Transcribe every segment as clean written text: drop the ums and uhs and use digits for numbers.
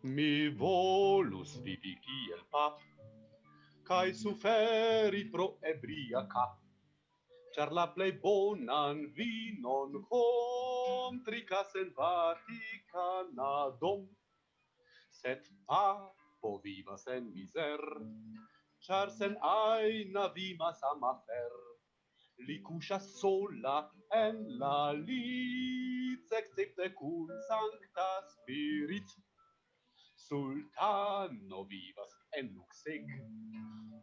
Mi volus vivi kiel pap, kai suferi pro ebria cap. Char la plei bonan vinon hom tricas en Vaticanadom. Sed papo vivas en miser, char sen aina vimas amafer. Li cushas sola en la liz, excepte cun sancta spirit. Sultano vivas en luxeg,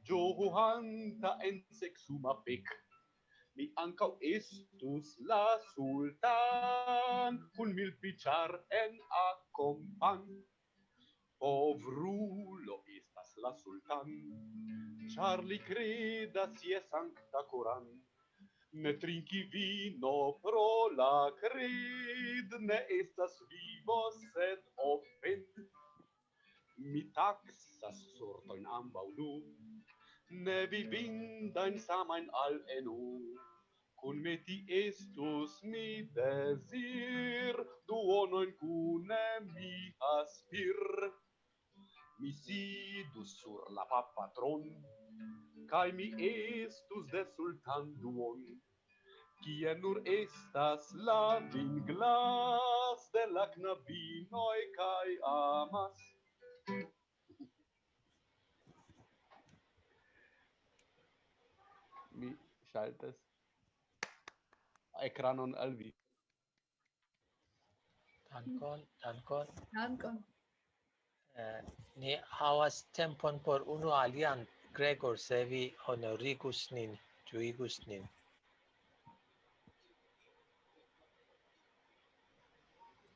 giohanta en sexuma bec. Mi ancau estus la sultan, cun mil pichar en accompan. Povrulo estas la sultan, char li credas je sancta Coran. Ne trinki vino pro la cred, ne estas vivo sed ofend. Mi taxas sortojn ambaŭ du, ne vivindajn samajn al enu. Kun meti estus mi desir, duonojn kune mi aspir. Mi sidus sur la papatron, kai mi estus de sultan duon, kie nur estas la vinglas de la knabinoj kai amas. Mi ŝaltas ekranon al vi. Dankon, dankon. Dankon. Ni havas tempon por unu alian. Gregor, se vi honorigus nin, ĝuigus nin.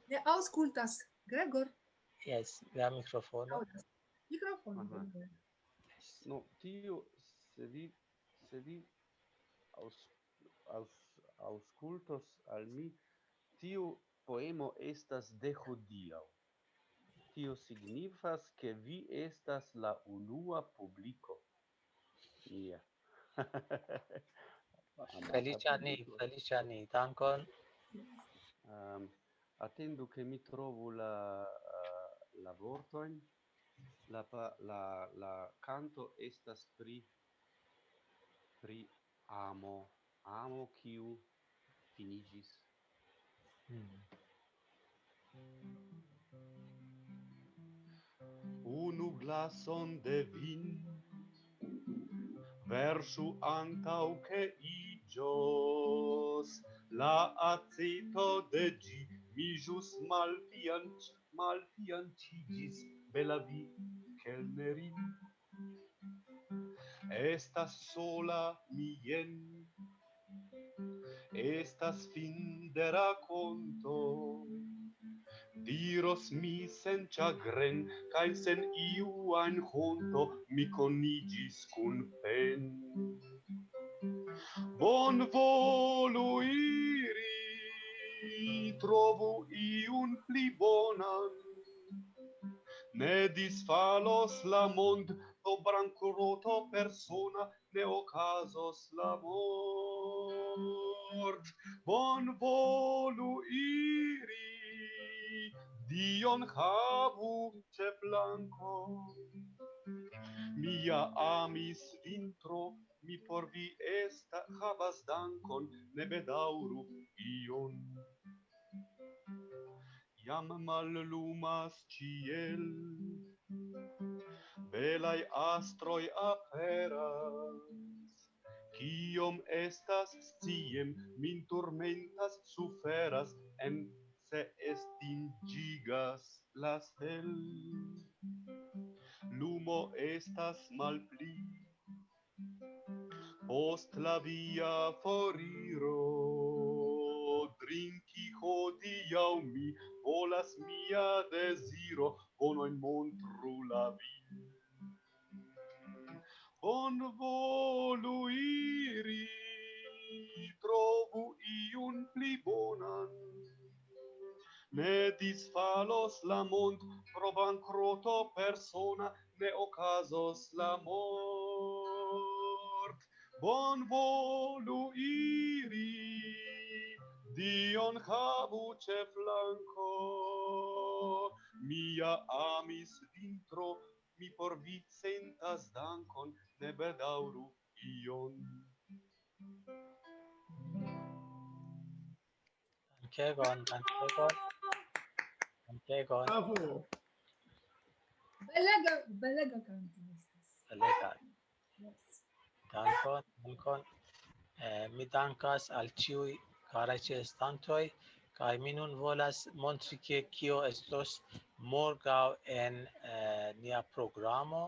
Ne aŭskultas, Gregor. Yes, via mikrofono. Aŭdas. Mikrofono. Aha. Gregor. No, tio, se vi aŭskultos al mi, tiu poemo estas de hodiaŭ. Tio signifas, ke vi estas la unua publiko. Mia. Feliciani, dankon. Attendu che mi trovo la vortojn. La canto estas pri amo kiu finiĝis. Unu glason de vin, verŝu antaŭ ke iĝos la aceto de ĝi. Mi ĵus malfianĉiĝis, bela vi, kelnerin. Estas sola mi jen, estas fin de rakonto. Diros mi sen ĉagren kaj sen iu ajn honto, mi koniĝis kun pen. Bonvolu iri, trovu iun pli bonan. Ne disfalos la mond, do bankroto persona ne okazos la mort. Bonvolu iri, Dion havu ĉe flanko. Mia amis vintro, mi por vi havas dankon, ne bedaŭru ion. Jam mallumas ĉiel, belaj astroj aperas. Kiom estas sciem, min turmentas, suferas, en se estingigas la stel. Lumo estas malpli, post la via foriro. Drinki hodiaŭ mi volas, mia deziro, bonojn montru la vin. Bonvolu iri, trovu iun pli bonan. Ne disfalos la mond, pro bankroto persona ne okazos la mort. Bonvolu iri, Dion habu ce flanco, mia amis dintro, mi por vi sentas dankon, ne bedaŭru ion. Dankegon, dankegon, dankegon. Bravo. Belega canto estas. Belega. Yes. Dankon, dankon. Mi dankas al ĉiuj karaj ĉeestantoj kaj mi nun volas montri ke kio estos morgaŭ en nia programo